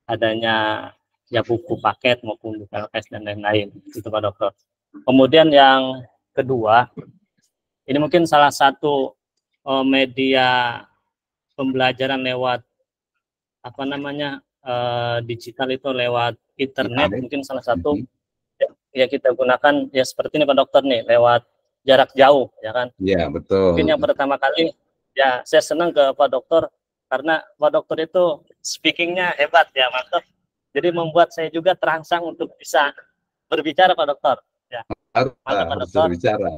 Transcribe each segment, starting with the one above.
adanya ya buku paket maupun buku LKS dan lain-lain itu Pak Dokter. Kemudian yang kedua, ini mungkin salah satu media pembelajaran lewat apa namanya digital itu lewat internet, mungkin salah satu ya kita gunakan ya seperti ini Pak Dokter nih, lewat jarak jauh ya kan. Iya, betul. Mungkin yang pertama kali ya saya senang ke Pak Dokter karena Pak Dokter itu speakingnya hebat ya, mantap. Jadi membuat saya juga terangsang untuk bisa berbicara Pak Dokter. Ya. Mantap Pak Dokter. Berbicara.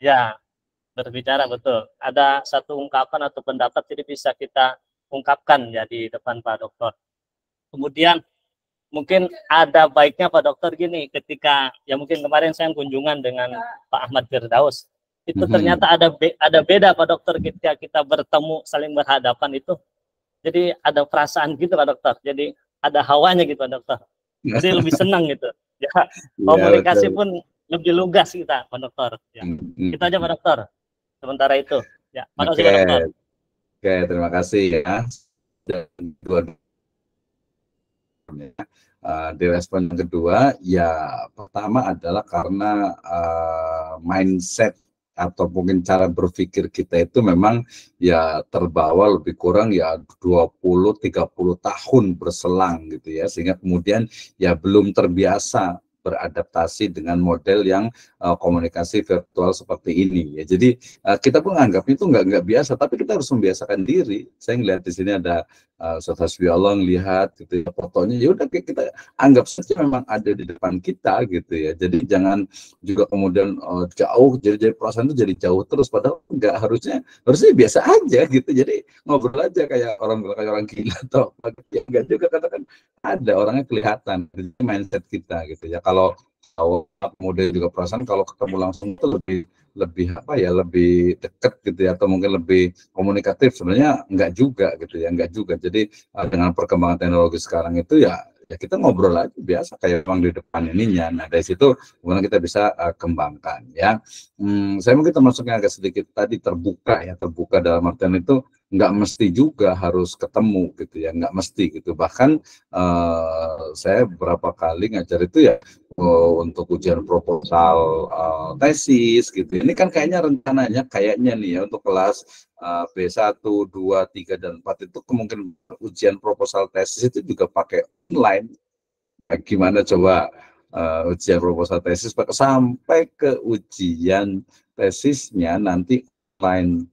Ya, berbicara betul. Ada satu ungkapan atau pendapat jadi bisa kita ungkapkan ya di depan Pak Dokter. Kemudian mungkin ada baiknya Pak Dokter gini, ketika ya mungkin kemarin saya kunjungan dengan Pak Ahmad Firdaus, itu ternyata ada beda Pak Dokter ketika kita bertemu saling berhadapan itu, jadi ada perasaan gitu Pak Dokter, jadi ada hawanya gitu Pak Dokter, jadi lebih senang gitu ya, komunikasi pun lebih lugas kita Pak Dokter ya. Kita aja Pak Dokter sementara itu ya. Pak Dokter. Oke, terima kasih ya. Di respon yang kedua, ya pertama adalah karena mindset atau mungkin cara berpikir kita itu memang ya terbawa lebih kurang ya 20-30 tahun berselang gitu ya, sehingga kemudian ya belum terbiasa beradaptasi dengan model yang komunikasi virtual seperti ini ya. Jadi kita pun anggap itu nggak biasa, tapi kita harus membiasakan diri. Saya ngelihat di sini ada Ustaz Hasbi Allah ngelihat gitu ya, fotonya, ya udah kita anggap saja memang ada di depan kita gitu ya. Jadi jangan juga kemudian jauh, jadi perasaan itu jadi jauh terus, padahal nggak, harusnya biasa aja gitu. Jadi ngobrol aja kayak orang gila atau ya, enggak juga, karena kan ada orangnya kelihatan, itu mindset kita gitu ya. Kalau kemudian juga perasaan kalau ketemu langsung itu lebih apa ya, lebih dekat gitu ya, atau mungkin lebih komunikatif, sebenarnya enggak juga gitu ya, enggak juga. Jadi dengan perkembangan teknologi sekarang itu ya kita ngobrol aja biasa kayak orang di depan ininya. Nah dari situ kemudian kita bisa kembangkan ya. Saya mungkin termasuknya agak sedikit tadi terbuka dalam artian itu nggak mesti juga harus ketemu gitu ya, nggak mesti gitu. Bahkan saya beberapa kali ngajar itu ya untuk ujian proposal tesis gitu. Ini kan kayaknya rencananya nih ya untuk kelas B1, 2, 3, dan 4 itu kemungkinan ujian proposal tesis itu juga pakai online. Gimana coba ujian proposal tesis sampai ke ujian tesisnya nanti online.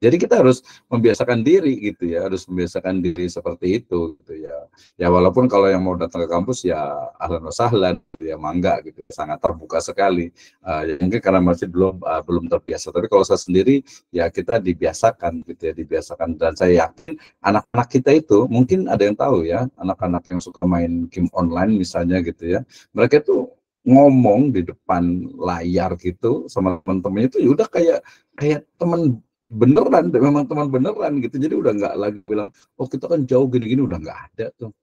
Jadi kita harus membiasakan diri gitu ya, harus membiasakan diri seperti itu gitu ya. Ya walaupun kalau yang mau datang ke kampus ya ahlan wa sahlan gitu ya, mangga gitu, sangat terbuka sekali. Ya mungkin karena masih belum terbiasa, tapi kalau saya sendiri ya kita dibiasakan gitu ya, dibiasakan. Dan saya yakin anak-anak kita itu, mungkin ada yang tahu ya, anak-anak yang suka main game online misalnya gitu ya, mereka itu ngomong di depan layar gitu sama teman-temannya itu ya udah kayak teman beneran, memang teman beneran gitu. Jadi udah nggak lagi bilang oh kita kan jauh gini-gini, udah nggak ada tuh,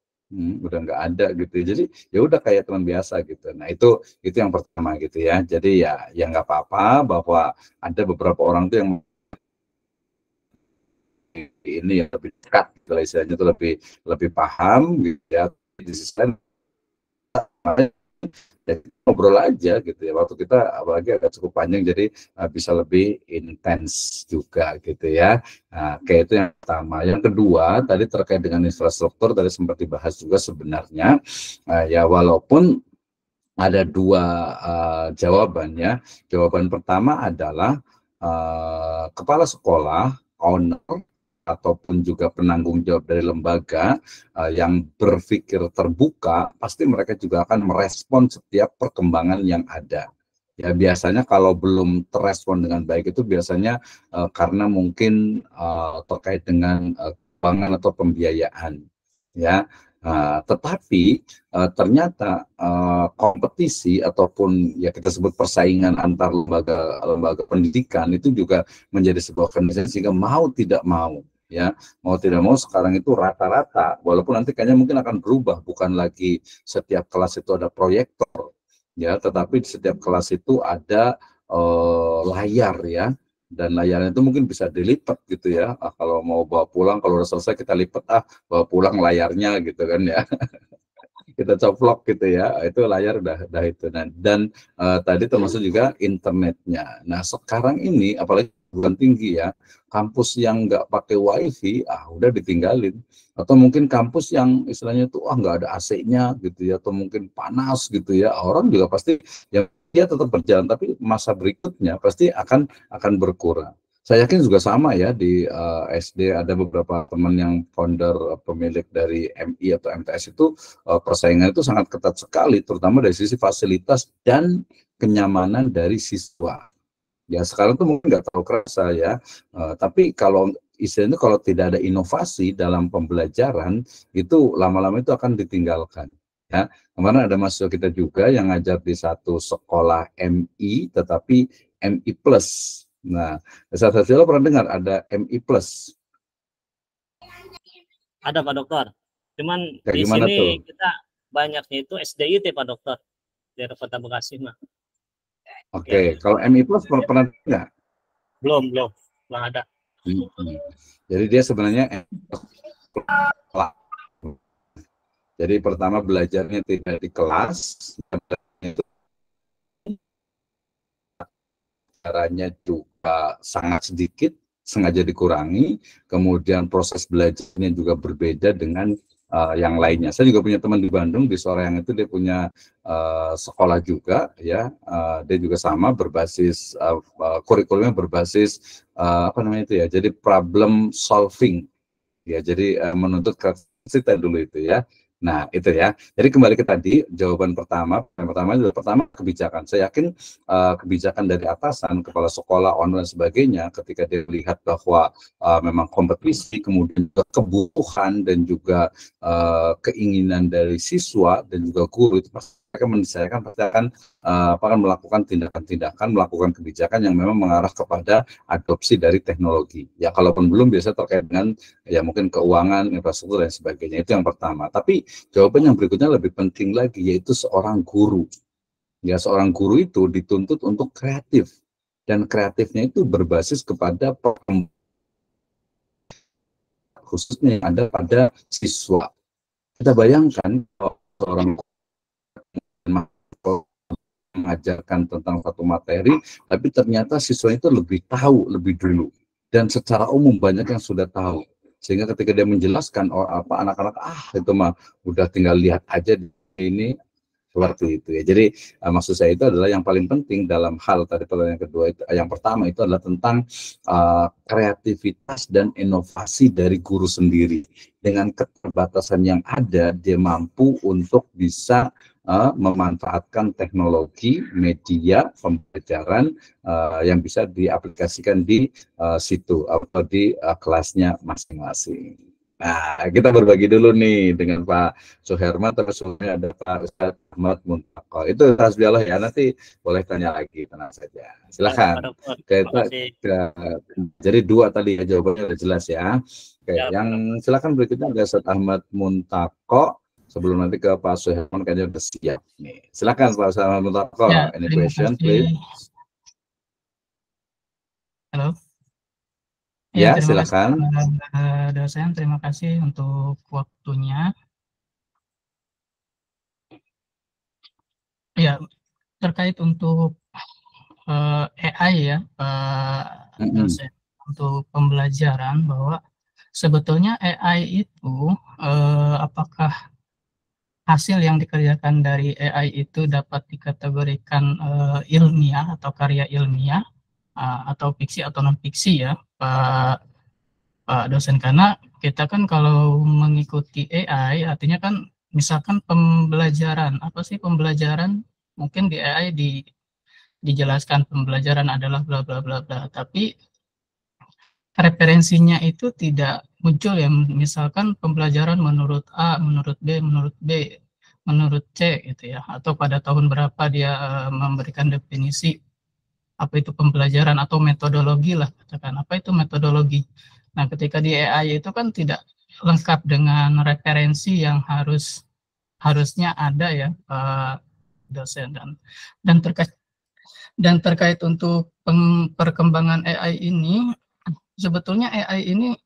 udah nggak ada gitu. Jadi ya udah kayak teman biasa gitu. Nah itu yang pertama gitu ya. Jadi ya nggak apa-apa bahwa ada beberapa orang tuh yang ini yang lebih dekat gitu, istilahnya itu lebih paham gitu ya. Di sisi lain ya, ngobrol aja gitu ya, waktu kita apalagi agak cukup panjang, jadi bisa lebih intens juga gitu ya. Nah, kayak itu yang pertama. Yang kedua tadi terkait dengan infrastruktur, tadi sempat dibahas juga sebenarnya ya, walaupun ada dua jawabannya. Jawaban pertama adalah kepala sekolah, owner ataupun juga penanggung jawab dari lembaga yang berpikir terbuka, pasti mereka juga akan merespon setiap perkembangan yang ada. Ya biasanya kalau belum terrespon dengan baik itu biasanya karena mungkin terkait dengan keuangan atau pembiayaan, ya. Tetapi ternyata kompetisi ataupun ya kita sebut persaingan antar lembaga pendidikan itu juga menjadi sebuah kondisi, sehingga mau tidak mau sekarang itu rata-rata, walaupun nanti kayaknya mungkin akan berubah, bukan lagi setiap kelas itu ada proyektor ya, tetapi di setiap kelas itu ada layar ya. Dan layarnya itu mungkin bisa dilipat gitu ya. Kalau mau bawa pulang, kalau udah selesai kita lipat, bawa pulang layarnya gitu kan ya. kita coplok gitu ya, itu layar udah itu. Dan tadi termasuk juga internetnya. Nah sekarang ini apalagi perguruan tinggi ya, kampus yang nggak pakai wifi, udah ditinggalin. Atau mungkin kampus yang istilahnya itu nggak ada AC-nya gitu ya, atau mungkin panas gitu ya, orang juga pasti ya dia tetap berjalan, tapi masa berikutnya pasti akan berkurang. Saya yakin juga sama ya di SD ada beberapa teman yang founder pemilik dari MI atau MTS itu persaingan itu sangat ketat sekali, terutama dari sisi fasilitas dan kenyamanan dari siswa. Ya sekarang tuh mungkin nggak terlalu kerasa ya, tapi kalau istilahnya kalau tidak ada inovasi dalam pembelajaran itu lama-lama itu akan ditinggalkan. Ya, kemarin ada mahasiswa kita juga yang ngajar di satu sekolah MI, tetapi MI plus. Nah, saya pernah dengar ada MI plus. Ada Pak Dokter. Cuman Kayak di gimana sini tuh? kita banyaknya itu SDIT Pak Dokter di Kota Bekasi mah. Oke, Ya. kalau MI plus pernah dengar? Belum ada. Jadi dia sebenarnya jadi pertama belajarnya tidak di kelas, itu caranya juga sangat sedikit, sengaja dikurangi, kemudian proses belajarnya juga berbeda dengan yang lainnya. Saya juga punya teman di Bandung, di Soreang itu dia punya sekolah juga, ya, dia juga sama berbasis kurikulumnya berbasis apa namanya itu ya, jadi problem solving, ya, jadi menuntut kreativitas dulu itu ya. Nah itu ya, jadi kembali ke tadi jawaban pertama, yang pertama kebijakan. Saya yakin kebijakan dari atasan, kepala sekolah, online sebagainya, ketika dia lihat bahwa memang kompetisi, kemudian kebutuhan dan juga keinginan dari siswa dan juga guru itu pasti akan menyesuaikan, pasti akan melakukan tindakan-tindakan, melakukan kebijakan yang memang mengarah kepada adopsi dari teknologi. Ya kalaupun belum, biasa terkait dengan ya mungkin keuangan, infrastruktur dan sebagainya. Itu yang pertama. Tapi jawaban yang berikutnya lebih penting lagi, yaitu seorang guru. Ya, seorang guru itu dituntut untuk kreatif, dan kreatifnya itu berbasis kepada khususnya yang ada pada siswa. Kita bayangkan kalau seorang mengajarkan tentang satu materi, tapi ternyata siswa itu lebih tahu lebih dulu, dan secara umum banyak yang sudah tahu, sehingga ketika dia menjelaskan anak-anak itu mah udah tinggal lihat aja ini, seperti itu ya. Jadi maksud saya itu adalah yang paling penting dalam hal tadi. Kalau yang kedua itu, yang pertama itu adalah tentang kreativitas dan inovasi dari guru sendiri. Dengan keterbatasan yang ada, dia mampu untuk bisa memanfaatkan teknologi, media pembelajaran yang bisa diaplikasikan di situ atau di kelasnya masing-masing. Nah, kita berbagi dulu nih dengan Pak Suherman, terus sebelumnya ada Pak Ustadz Ahmad Muntaqo. Itu Hasbiallah ya, nanti boleh tanya lagi, tenang saja. Silakan. Jadi dua tadi ya, jawabannya sudah jelas ya. Oke, yang silakan berikutnya ada Ustadz Ahmad Muntaqo. Sebelum nanti ke Pak Suherman, kayaknya sudah siap nih. Silakan Pak Ustadz Ahmad Muntaqo. Ya, Any question, please? Halo. Ya, terima silakan. kasih dosen, terima kasih untuk waktunya. Ya, terkait untuk AI ya, Pak dosen, untuk pembelajaran, bahwa sebetulnya AI itu apakah hasil yang dikerjakan dari AI itu dapat dikategorikan ilmiah atau karya ilmiah atau fiksi atau non fiksi ya, Pak dosen, karena kita kan kalau mengikuti AI artinya kan misalkan pembelajaran, apa sih pembelajaran, mungkin di AI dijelaskan pembelajaran adalah bla bla bla bla, tapi referensinya itu tidak muncul ya, misalkan pembelajaran menurut A, menurut B, menurut C gitu ya, atau pada tahun berapa dia memberikan definisi apa itu pembelajaran atau metodologi lah, katakan apa itu metodologi. Nah, ketika di AI itu kan tidak lengkap dengan referensi yang harusnya ada ya, dosen, dan terkait untuk perkembangan AI ini, sebetulnya AI ini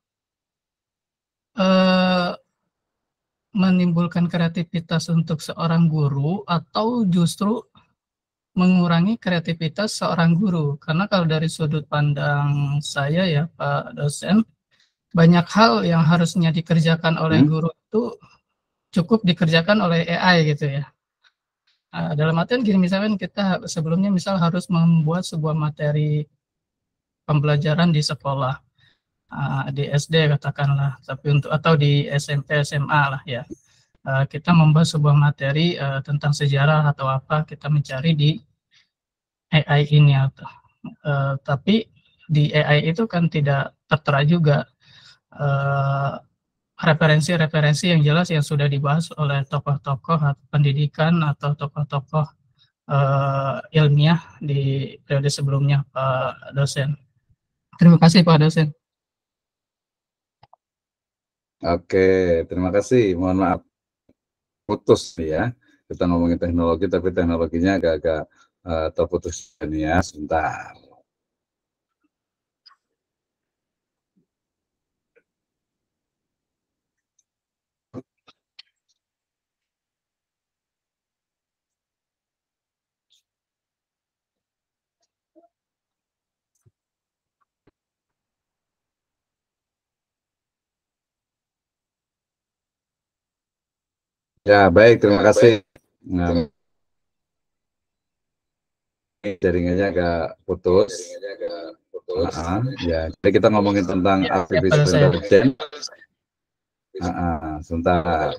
menimbulkan kreativitas untuk seorang guru atau justru mengurangi kreativitas seorang guru? Karena kalau dari sudut pandang saya ya Pak dosen, banyak hal yang harusnya dikerjakan oleh guru itu cukup dikerjakan oleh AI gitu ya. Dalam artian gini, misalkan kita sebelumnya misal harus membuat sebuah materi pembelajaran di sekolah, di SD katakanlah, tapi untuk atau di SMP SMA lah ya. Kita membuat sebuah materi tentang sejarah atau apa, kita mencari di AI ini atau tapi di AI itu kan tidak tertera juga referensi-referensi yang jelas yang sudah dibahas oleh tokoh-tokoh pendidikan atau tokoh-tokoh ilmiah di periode sebelumnya, Pak dosen. Terima kasih Pak dosen. Oke, terima kasih. Mohon maaf putus ya. Kita ngomongin teknologi tapi teknologinya agak-agak terputus ini ya. Sebentar. Ya, baik, terima kasih. Nah, jaringannya agak putus. Ya, jadi kita ngomongin tentang artificial intelligence. Sebentar.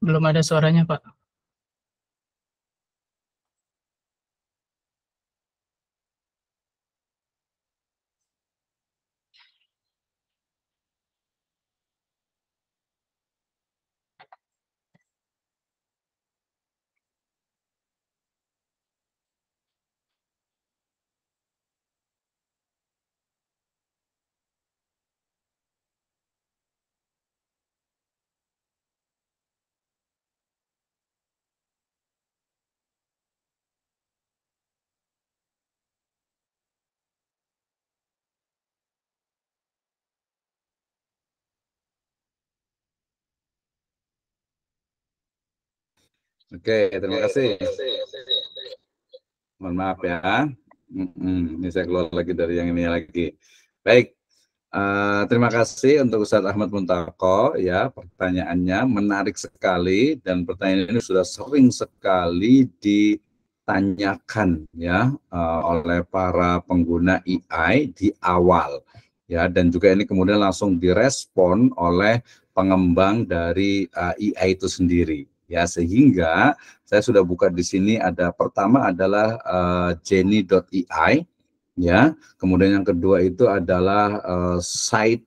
Belum ada suaranya Pak. Oke, terima kasih. Mohon maaf ya. Ini saya keluar lagi dari yang ini lagi. Baik, terima kasih untuk Ustadz Ahmad Muntaqo ya, pertanyaannya menarik sekali dan pertanyaan ini sudah sering sekali ditanyakan ya oleh para pengguna AI di awal ya, dan juga ini kemudian langsung direspon oleh pengembang dari AI itu sendiri ya, sehingga saya sudah buka di sini. Ada pertama adalah Jenny.ai ya, kemudian yang kedua itu adalah site.ai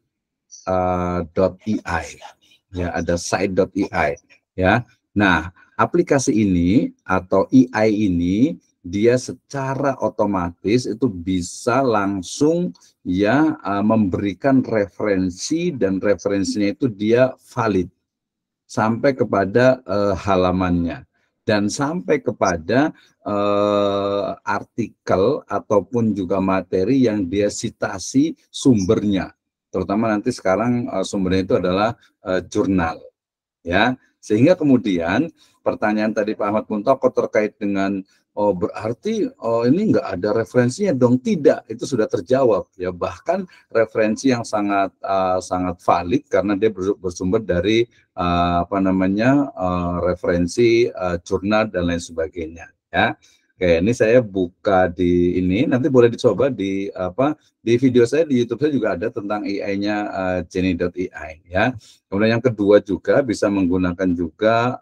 ya, ada site.ai ya. Nah, aplikasi ini atau AI ini dia secara otomatis itu bisa langsung ya memberikan referensi, dan referensinya itu dia valid sampai kepada halamannya dan sampai kepada artikel ataupun juga materi yang dia citasi sumbernya, terutama nanti sekarang sumbernya itu adalah jurnal ya, sehingga kemudian pertanyaan tadi Pak Ahmad Muntaqo terkait dengan berarti ini enggak ada referensinya dong, tidak, itu sudah terjawab ya, bahkan referensi yang sangat sangat valid karena dia bersumber dari referensi jurnal dan lain sebagainya ya. Oke, ini saya buka di ini, nanti boleh dicoba di video saya di YouTube saya juga ada tentang AI-nya Jenny.ai ya. Kemudian yang kedua juga bisa menggunakan juga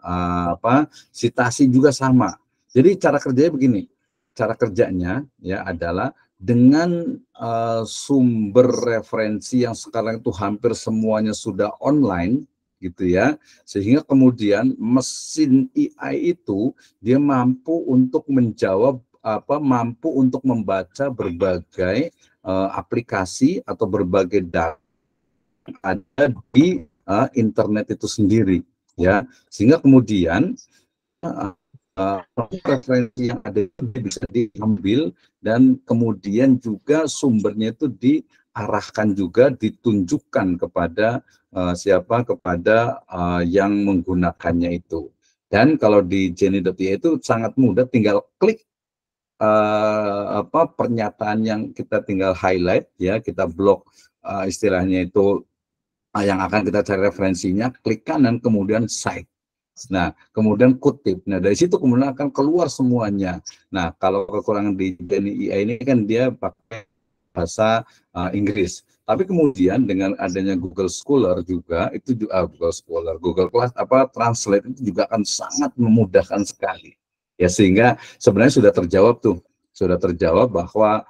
citasi juga sama. Jadi cara kerjanya begini, cara kerjanya ya adalah dengan sumber referensi yang sekarang itu hampir semuanya sudah online gitu ya, sehingga kemudian mesin AI itu dia mampu untuk menjawab mampu untuk membaca berbagai aplikasi atau berbagai data ada di internet itu sendiri ya, sehingga kemudian referensi yang ada itu bisa diambil dan kemudian juga sumbernya itu diarahkan juga ditunjukkan kepada kepada yang menggunakannya itu. Dan kalau di Genie.ai itu sangat mudah, tinggal klik pernyataan yang kita tinggal highlight ya, kita blok istilahnya itu yang akan kita cari referensinya, klik kanan kemudian cite. Nah, kemudian kutip. Nah, dari situ kemudian akan keluar semuanya. Nah, kalau kekurangan di Genie AI ini kan dia pakai bahasa Inggris. Tapi kemudian dengan adanya Google Scholar juga itu juga Google Class Translate itu juga akan sangat memudahkan sekali. Ya, sehingga sebenarnya sudah terjawab bahwa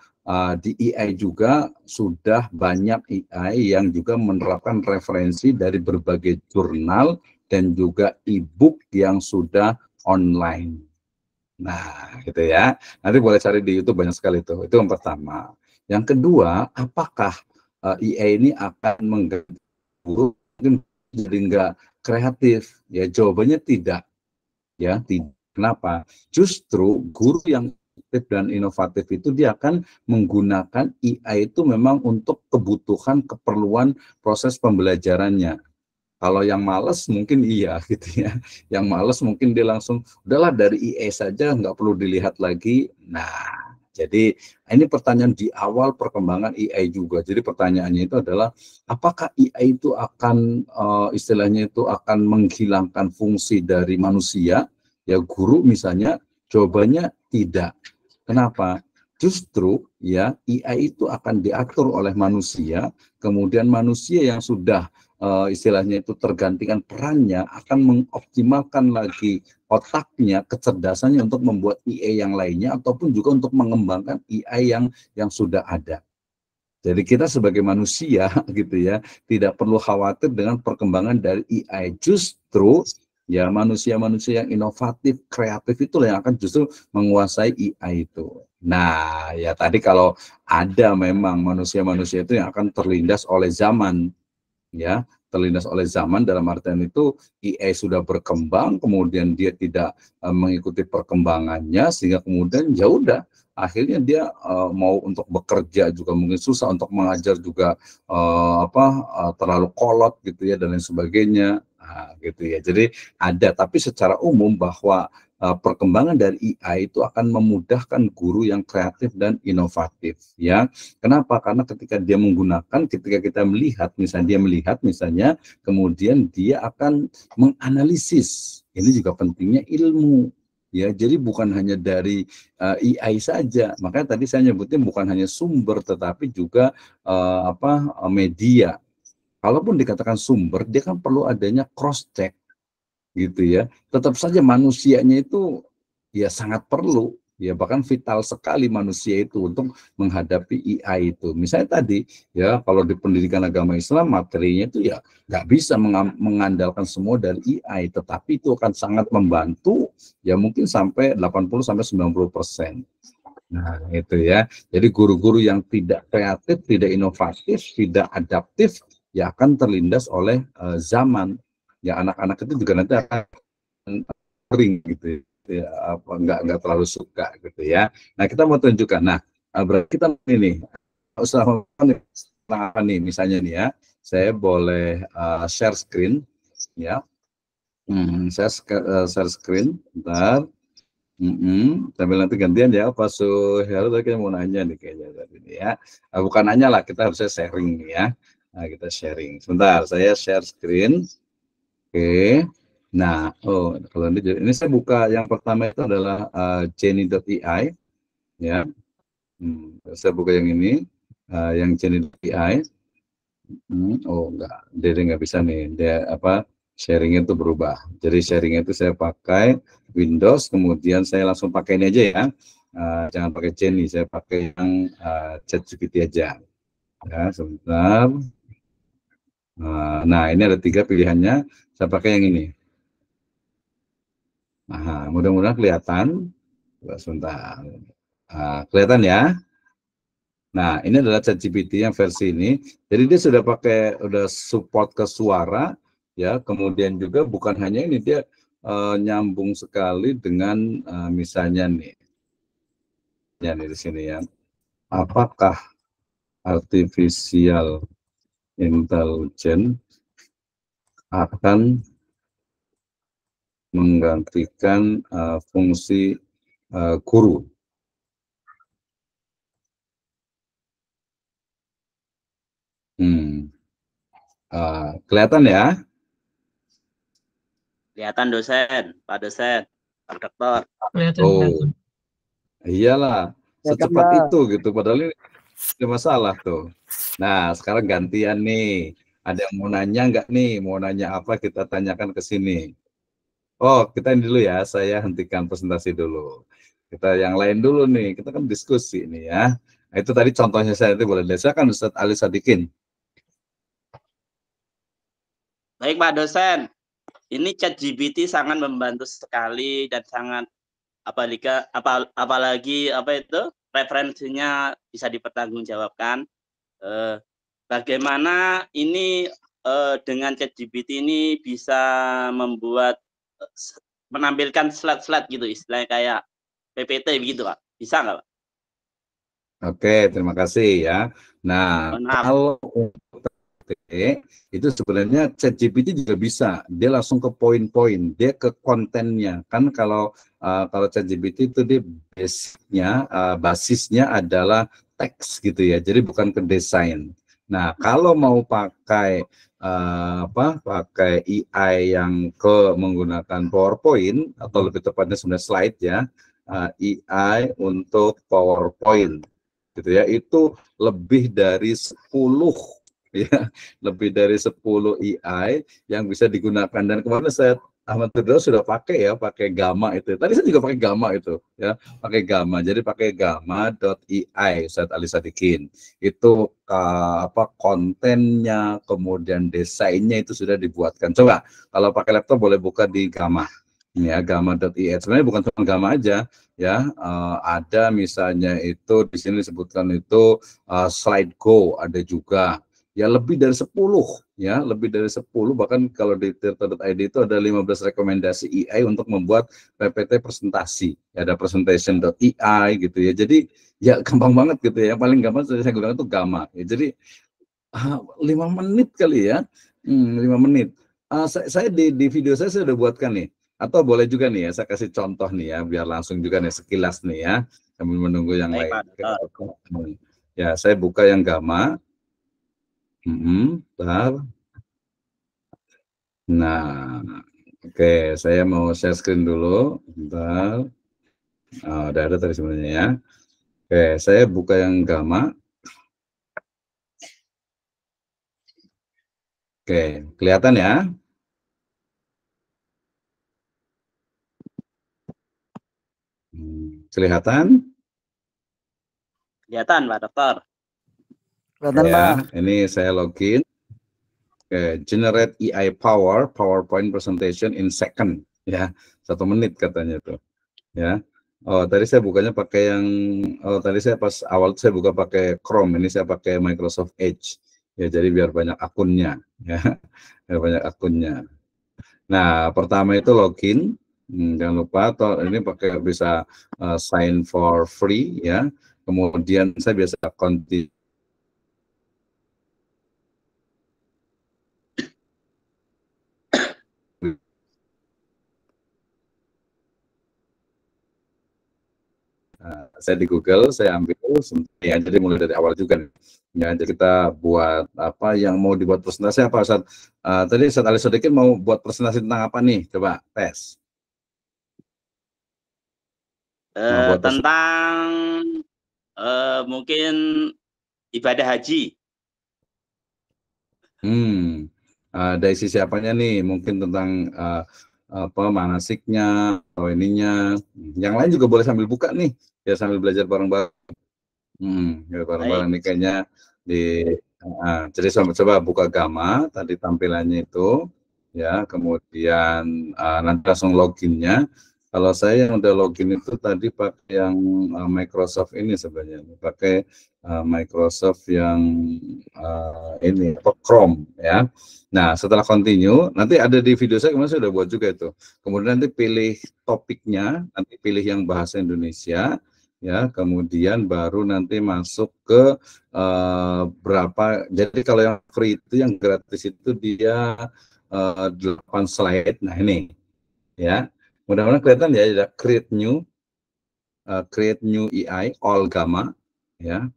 di AI juga sudah banyak AI yang juga menerapkan referensi dari berbagai jurnal dan juga e-book yang sudah online. Nah, gitu ya. Nanti boleh cari di YouTube, banyak sekali itu. Itu yang pertama. Yang kedua, apakah AI ini akan mengganggu guru mungkin jadi nggak kreatif? Ya, jawabannya tidak. Ya, tidak. Kenapa? Justru guru yang kreatif dan inovatif itu dia akan menggunakan AI itu memang untuk kebutuhan keperluan proses pembelajarannya. Kalau yang males mungkin iya gitu ya. Yang males mungkin dia langsung udahlah dari IA saja nggak perlu dilihat lagi. Nah, jadi ini pertanyaan di awal perkembangan AI juga. Jadi pertanyaannya itu adalah apakah AI itu akan istilahnya itu akan menghilangkan fungsi dari manusia? Ya guru misalnya, jawabannya tidak. Kenapa? Justru ya AI itu akan diatur oleh manusia, kemudian manusia yang sudah istilahnya itu tergantikan perannya akan mengoptimalkan lagi otaknya, kecerdasannya untuk membuat AI yang lainnya ataupun juga untuk mengembangkan AI yang sudah ada. Jadi kita sebagai manusia gitu ya, tidak perlu khawatir dengan perkembangan dari AI. Justru ya manusia-manusia yang inovatif, kreatif itulah yang akan justru menguasai AI itu. Nah, ya tadi kalau ada memang manusia-manusia itu yang akan terlindas oleh zaman, ya terlindas oleh zaman dalam artian itu AI sudah berkembang, kemudian dia tidak mengikuti perkembangannya, sehingga kemudian ya udah akhirnya dia mau untuk bekerja juga mungkin susah, untuk mengajar juga terlalu kolot gitu ya dan lain sebagainya. Nah, gitu ya. Jadi ada, tapi secara umum bahwa perkembangan dari AI itu akan memudahkan guru yang kreatif dan inovatif ya. Kenapa? Karena ketika dia menggunakan, ketika kita melihat, misalnya dia melihat misalnya, kemudian dia akan menganalisis. Ini juga pentingnya ilmu. Ya, jadi bukan hanya dari AI saja. Makanya tadi saya nyebutnya bukan hanya sumber, tetapi juga media. Kalaupun dikatakan sumber, dia kan perlu adanya cross check, gitu ya. Tetap saja manusianya itu ya sangat perlu, ya bahkan vital sekali manusia itu untuk menghadapi AI itu. Misalnya tadi ya kalau di pendidikan agama Islam materinya itu ya nggak bisa mengandalkan semua dari AI, tetapi itu akan sangat membantu ya mungkin sampai 80-90%. Nah, itu ya. Jadi guru-guru yang tidak kreatif, tidak inovatif, tidak adaptif ya akan terlindas oleh zaman. Ya anak-anak itu juga nanti akan kering gitu ya, nggak terlalu suka gitu ya. Nah kita mau tunjukkan. Nah berarti kita ini usah apa nih misalnya nih ya, saya boleh share screen ya. Saya share screen, bentar. Sambil nanti gantian ya Pak Suhel, tadi mau nanya nih kayaknya tadi ini ya. Bukan nanya lah, kita harusnya sharing nih ya. Nah kita sharing. Sebentar, saya share screen. Oke. Nah, kalau ini saya buka yang pertama itu adalah Genie.ai ya. Saya buka yang ini, yang Genie.ai. Oh enggak, dia nggak bisa nih. Dia apa? Sharingnya itu berubah. Jadi sharingnya itu saya pakai Windows, kemudian saya langsung pakai ini aja ya. Jangan pakai Jenny, saya pakai yang ChatGPT aja. Ya, sebentar. Nah, ini ada 3 pilihannya. Saya pakai yang ini. Nah, mudah-mudahan kelihatan. Sebentar. Kelihatan ya. Nah, ini adalah ChatGPT yang versi ini. Jadi dia sudah support ke suara, ya. Kemudian juga bukan hanya ini, dia nyambung sekali dengan misalnya nih, ya nih di sini ya. Apakah artificial intelligence akan menggantikan fungsi guru? Kelihatan ya? Kelihatan dosen, Pak dosen, Pak dokter. Kelihatan. Iyalah, secepat itu gitu. Padahal ini ada masalah tuh. Nah, sekarang gantian nih. Ada yang mau nanya nggak nih? Mau nanya apa? Kita tanyakan ke sini. Oh, kita ini dulu ya. Saya hentikan presentasi dulu. Kita yang lain dulu nih. Kita kan diskusi nih ya. Nah, itu tadi contohnya saya itu boleh. Saya kan Ustadz Ali Sadikin. Baik Pak dosen, ini ChatGPT sangat membantu sekali dan sangat apalagi referensinya bisa dipertanggungjawabkan. Bagaimana ini dengan ChatGPT ini bisa menampilkan slide-slide gitu, istilahnya kayak PPT begitu Pak, bisa nggak Pak? Oke, terima kasih ya. Nah, kalau itu sebenarnya ChatGPT juga bisa, dia langsung ke poin-poin, dia ke kontennya. Kan kalau ChatGPT itu dia basisnya adalah teks gitu ya, jadi bukan ke desain. Nah, kalau mau pakai pakai AI yang menggunakan PowerPoint atau lebih tepatnya sebenarnya slide ya, AI untuk PowerPoint gitu ya, itu lebih dari 10 ya, lebih dari 10 AI yang bisa digunakan. Dan kemarin saya Ahmad Firdaus sudah pakai ya, pakai Gamma itu. Tadi saya juga pakai Gamma itu ya, pakai Gamma. Jadi pakai gamma.ai Ustadz Ali Sadikin. Itu kontennya, kemudian desainnya itu sudah dibuatkan. Coba kalau pakai laptop boleh buka di Gamma. Ini ya, gamma.ai. Sebenarnya bukan cuma Gamma aja ya, ada misalnya itu di sini disebutkan itu Slide Go ada juga. Ya lebih dari 10 ya, lebih dari 10, bahkan kalau di tirta.id itu ada 15 rekomendasi AI untuk membuat PPT presentasi. Ya, ada presentation.ai gitu ya. Jadi ya gampang banget gitu ya. Yang paling gampang saya gunakan itu Gamma. Ya, jadi 5 menit kali ya. 5 menit. Saya di video saya sudah buatkan nih. Atau boleh juga nih ya, saya kasih contoh nih ya, biar langsung juga nih sekilas nih ya, sambil menunggu yang lain. Ya, saya buka yang Gamma. Bentar. Nah, oke, saya mau share screen dulu. Bentar. Udah ada tadi sebenarnya ya. Oke, saya buka yang Gamma. Oke, kelihatan ya? Kelihatan? Kelihatan Pak Dokter. Kelihatan ya, Pak. Ini saya login. Oke, generate AI PowerPoint presentation in second. Ya, 1 menit katanya tuh. Ya. Oh, tadi saya bukanya pakai yang, tadi saya pas awal saya buka pakai Chrome, ini saya pakai Microsoft Edge. Ya, jadi biar banyak akunnya, ya, biar banyak akunnya. Nah, pertama itu login, jangan lupa, ini pakai bisa sign for free, ya. Kemudian saya biasa konti. Saya di Google, saya ambil ya, jadi mulai dari awal juga nih. Ya, jadi kita buat apa yang mau dibuat presentasi apa Ustaz? Tadi Ustaz Ali Sadikin mau buat presentasi tentang apa nih? Coba tes. Tentang mungkin ibadah haji. Dari sisi apanya nih? Mungkin tentang apa manasiknya atau ininya. Yang lain juga boleh sambil buka nih, ya sambil belajar bareng-bareng. Ya bareng-bareng nih kayaknya di. Jadi coba buka Gamma tadi tampilannya itu, ya. Kemudian nanti langsung loginnya. Kalau saya yang udah login itu tadi pakai yang Microsoft ini sebenarnya, pakai Microsoft yang ini apa Chrome, ya. Nah, setelah continue, nanti ada di video saya kemarin saya sudah buat juga itu. Kemudian nanti pilih topiknya, nanti pilih yang bahasa Indonesia, ya. Kemudian baru nanti masuk ke berapa. Jadi kalau yang free itu, yang gratis itu dia 8 slide. Nah ini, ya. Mudah-mudahan kelihatan ya, ada create new EI all Gamma, ya.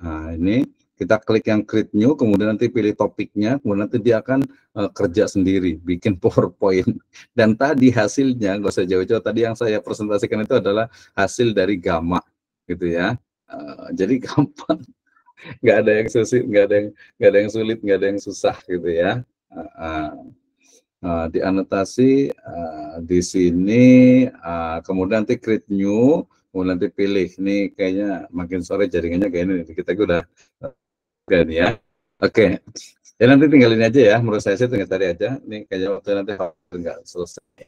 Nah ini kita klik yang create new, kemudian nanti pilih topiknya, kemudian nanti dia akan kerja sendiri, bikin PowerPoint. Dan tadi hasilnya nggak usah jauh-jauh, tadi yang saya presentasikan itu adalah hasil dari Gamma, gitu ya. Jadi gampang, nggak ada yang sulit, nggak ada yang sulit, nggak ada yang susah, gitu ya. Dianotasi di sini, kemudian nanti create new, kemudian nanti pilih. Ini kayaknya makin sore jaringannya kayak ini, kita udah kan ya. Oke. Ya nanti tinggal ini aja ya, menurut saya sih tinggal tadi aja. Ini kayaknya waktu nanti nggak selesai.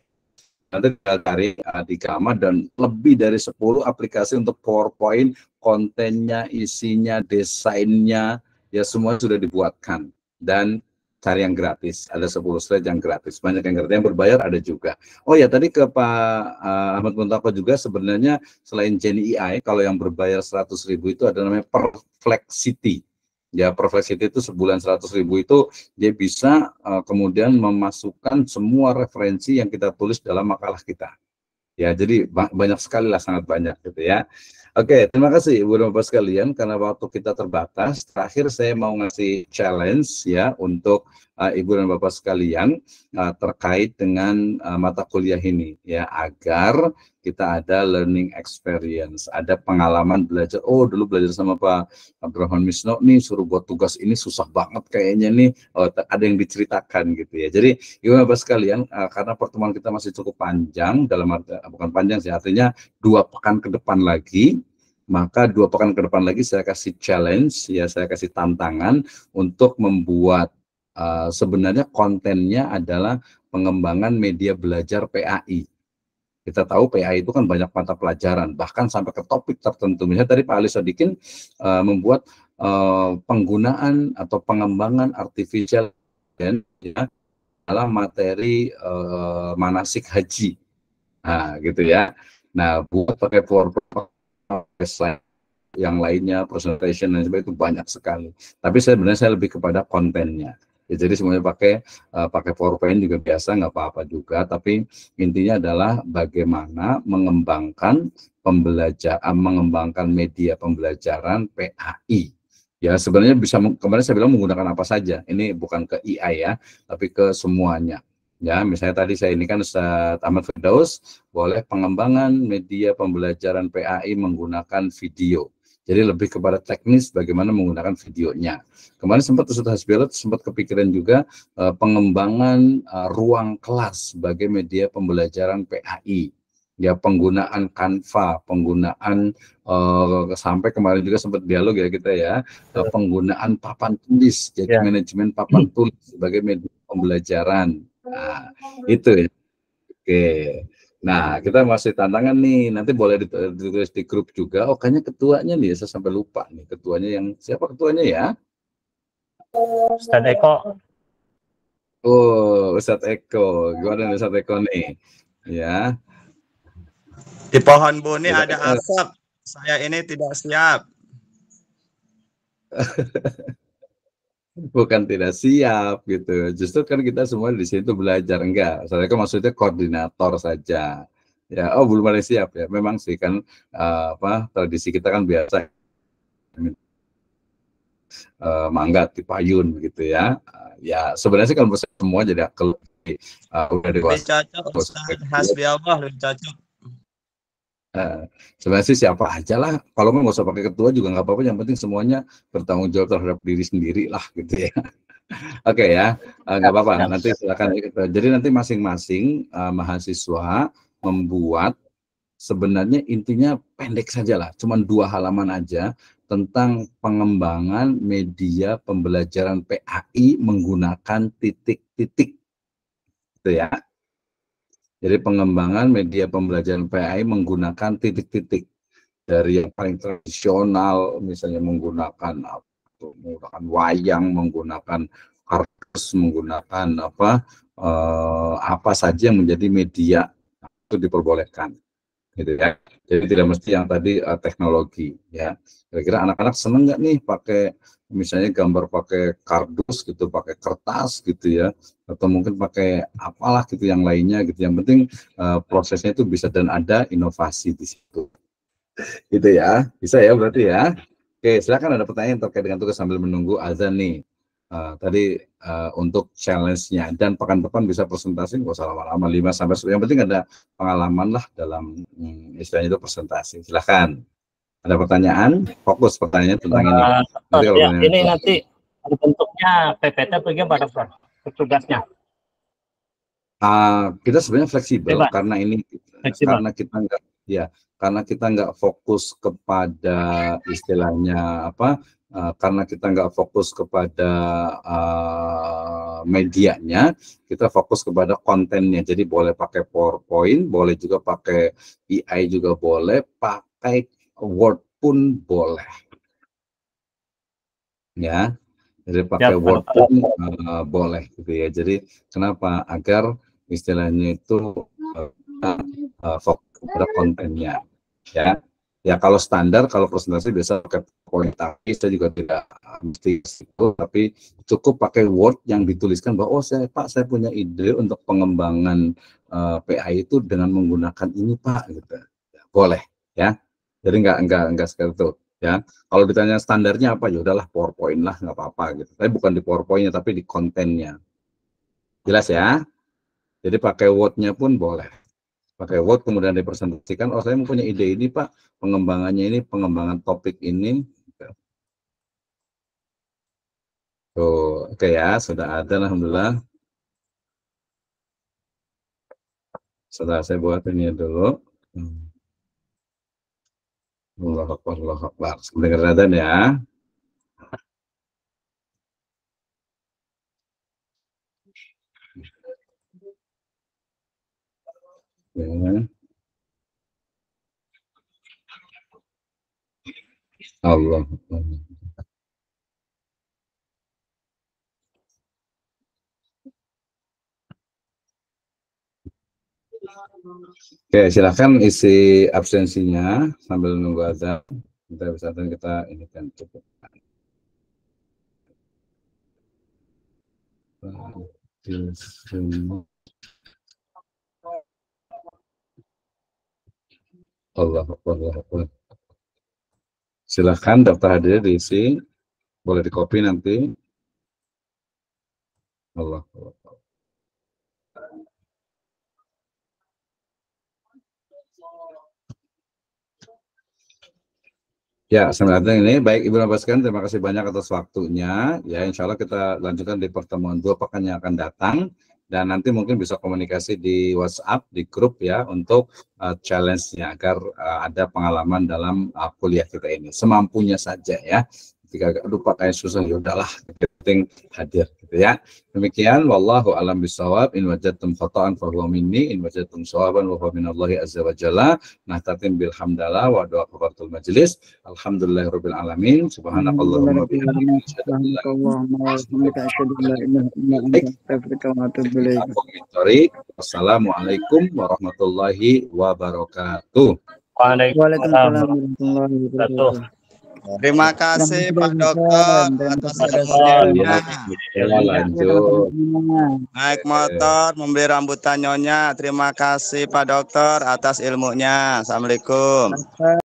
Nanti tinggal cari di Gamma dan lebih dari 10 aplikasi untuk PowerPoint, kontennya, isinya, desainnya, ya semua sudah dibuatkan. Dan cari yang gratis, ada 10 slide yang gratis, banyak yang gratis, yang berbayar ada juga. Oh ya, tadi ke Pak Ahmad Muntaqo juga, sebenarnya selain Genie AI, kalau yang berbayar 100.000 itu ada namanya Perplexity. Ya, Perplexity itu sebulan 100.000 itu dia bisa kemudian memasukkan semua referensi yang kita tulis dalam makalah kita. Ya, jadi banyak sekali lah, sangat banyak gitu ya. Oke, terima kasih Ibu dan Bapak sekalian, karena waktu kita terbatas. Terakhir saya mau ngasih challenge ya untuk Ibu dan Bapak sekalian terkait dengan mata kuliah ini ya, agar kita ada learning experience, ada pengalaman belajar. Oh, dulu belajar sama Pak Abdurrahman Misno nih, suruh buat tugas ini susah banget kayaknya nih. Oh, ada yang diceritakan gitu ya. Jadi Ibu dan Bapak sekalian, karena pertemuan kita masih cukup panjang, dalam arti, bukan panjang sih, artinya 2 pekan ke depan lagi, maka 2 pekan ke depan lagi saya kasih challenge ya, saya kasih tantangan untuk membuat sebenarnya kontennya adalah pengembangan media belajar PAI. Kita tahu PAI itu kan banyak mata pelajaran, bahkan sampai ke topik tertentu. Misalnya tadi Pak Ali Sodikin membuat penggunaan atau pengembangan artificial dan ya, dalam materi manasik haji. Nah, gitu ya. Nah, buat pakai PowerPoint, slide yang lainnya, presentation dan sebagainya itu banyak sekali. Tapi sebenarnya saya lebih kepada kontennya. Ya, jadi semuanya pakai PowerPoint juga biasa, nggak apa-apa juga. Tapi intinya adalah bagaimana mengembangkan mengembangkan media pembelajaran PAI. Ya sebenarnya bisa, kemarin saya bilang menggunakan apa saja. Ini bukan ke AI ya, tapi ke semuanya. Ya, misalnya tadi saya ini kan Ustaz Ahmad Firdaus, boleh pengembangan media pembelajaran PAI menggunakan video. Jadi lebih kepada teknis bagaimana menggunakan videonya. Kemarin sempat Ustaz Hasbilat sempat kepikiran juga pengembangan ruang kelas sebagai media pembelajaran PAI. Ya, penggunaan Canva, penggunaan sampai kemarin juga sempat dialog ya kita ya, penggunaan papan tulis, jadi manajemen papan tulis sebagai media pembelajaran. Nah, itu ya. Oke. Nah, kita masih tantangan nih. Nanti boleh ditulis di grup juga. Oh, kayaknya ketuanya nih, saya sampai lupa nih. Ketuanya yang siapa ketuanya ya? Ustadz Eko. Oh, Ustadz Eko. Gimana Ustadz Eko nih? Ya. Di pohon buni ada asap. Saya ini tidak siap. Bukan tidak siap gitu. Justru kan kita semua di situ belajar, enggak. Saya kan maksudnya koordinator saja. Ya, oh belum ada siap ya. Memang sih kan tradisi kita kan biasa manggat di payun gitu ya. Ya sebenarnya sih kalau semua jadi udah dewasa. Lebih cocok Ustaz Hasbi Allah, lebih cocok. Sebenarnya sih siapa aja lah, kalau nggak usah pakai ketua juga nggak apa-apa, yang penting semuanya bertanggung jawab terhadap diri sendiri lah gitu ya. Oke ya, nggak apa-apa. Nanti silakan. Jadi nanti masing-masing mahasiswa membuat, sebenarnya intinya pendek saja lah, cuma 2 halaman aja tentang pengembangan media pembelajaran PAI menggunakan titik-titik, gitu ya. Jadi pengembangan media pembelajaran PAI menggunakan titik-titik, dari yang paling tradisional, misalnya menggunakan wayang, menggunakan kartus, menggunakan apa saja yang menjadi media itu diperbolehkan, gitu ya. Jadi tidak mesti yang tadi teknologi, ya. Kira-kira anak-anak seneng nggak nih pakai misalnya gambar pakai kardus gitu, pakai kertas gitu ya, atau mungkin pakai apalah gitu yang lainnya gitu. Yang penting prosesnya itu bisa dan ada inovasi di situ. Gitu ya, bisa ya berarti ya. Oke, silakan ada pertanyaan terkait dengan tugas sambil menunggu azan nih. Tadi untuk challenge-nya, dan pekan depan bisa presentasi, nggak usah lama-lama, 5-10, yang penting ada pengalaman lah dalam istilahnya itu presentasi. Silakan. Ada pertanyaan? Fokus pertanyaannya tentang ini. Nanti ya, ini nanti bentuknya PPT atau gimana, Pak? Tugasnya? Kita sebenarnya fleksibel karena ini fleksibel. karena kita nggak fokus kepada istilahnya karena kita nggak fokus kepada medianya, kita fokus kepada kontennya. Jadi boleh pakai PowerPoint, boleh juga pakai AI juga boleh, pakai Word pun boleh. Ya, jadi pakai Word pun boleh gitu ya. Jadi kenapa? Agar istilahnya itu fokus pada kontennya, ya. Ya kalau standar, kalau presentasi biasa pakai PowerPoint, tapi saya juga tidak mesti itu, tapi cukup pakai Word yang dituliskan bahwa Pak saya punya ide untuk pengembangan PAI itu dengan menggunakan ini Pak, gitu. Boleh, ya. Jadi enggak seperti itu, ya. Kalau ditanya standarnya apa, ya udahlah PowerPoint lah, nggak apa-apa gitu. Tapi bukan di PowerPoint-nya, tapi di kontennya. Jelas ya? Jadi pakai Word-nya pun boleh. Pakai Word kemudian dipresentasikan, oh saya mempunyai ide ini Pak, pengembangannya ini, pengembangan topik ini. Tuh, oke ya, sudah ada alhamdulillah. Setelah saya buat ini dulu. Allahu Akbar, Allahu Akbar. Dengar adzan ya. Ya. Allah. Oke, silakan isi absensinya sambil nunggu azan. Kita ini kan cukup. Allah Akbar, Allah Akbar. Silahkan daftar hadir diisi, boleh di-copy nanti. Allah Akbar. Ya, sebenarnya ini baik Ibu Nabaskan, terima kasih banyak atas waktunya. Ya, insya Allah kita lanjutkan di pertemuan 2 pekan yang akan datang. Dan nanti mungkin bisa komunikasi di WhatsApp, di grup ya, untuk challenge-nya, agar ada pengalaman dalam kuliah kita ini. Semampunya saja ya. Jika lupa kayak susah, ya udahlah, penting hadir gitu ya. Demikian, wallahu alam bisawab. In wajadtum khata'an fahuwa minni, in wajadtum sawaban wa huwa minallahi azza wa jalla. Nahtatim bilhamdalillah wa doa kafatul majlis. Alhamdulillahirabbil alamin. Subhanakallahumma bihamdika Wassalamualaikum warahmatullahi wabarakatuh. Waalaikumsalam warahmatullahi wabarakatuh. Terima kasih Pak Dokter atas ilmunya. Lanjut. Naik motor, membeli rambutan nyonya. Terima kasih Pak Dokter atas ilmunya. Assalamualaikum.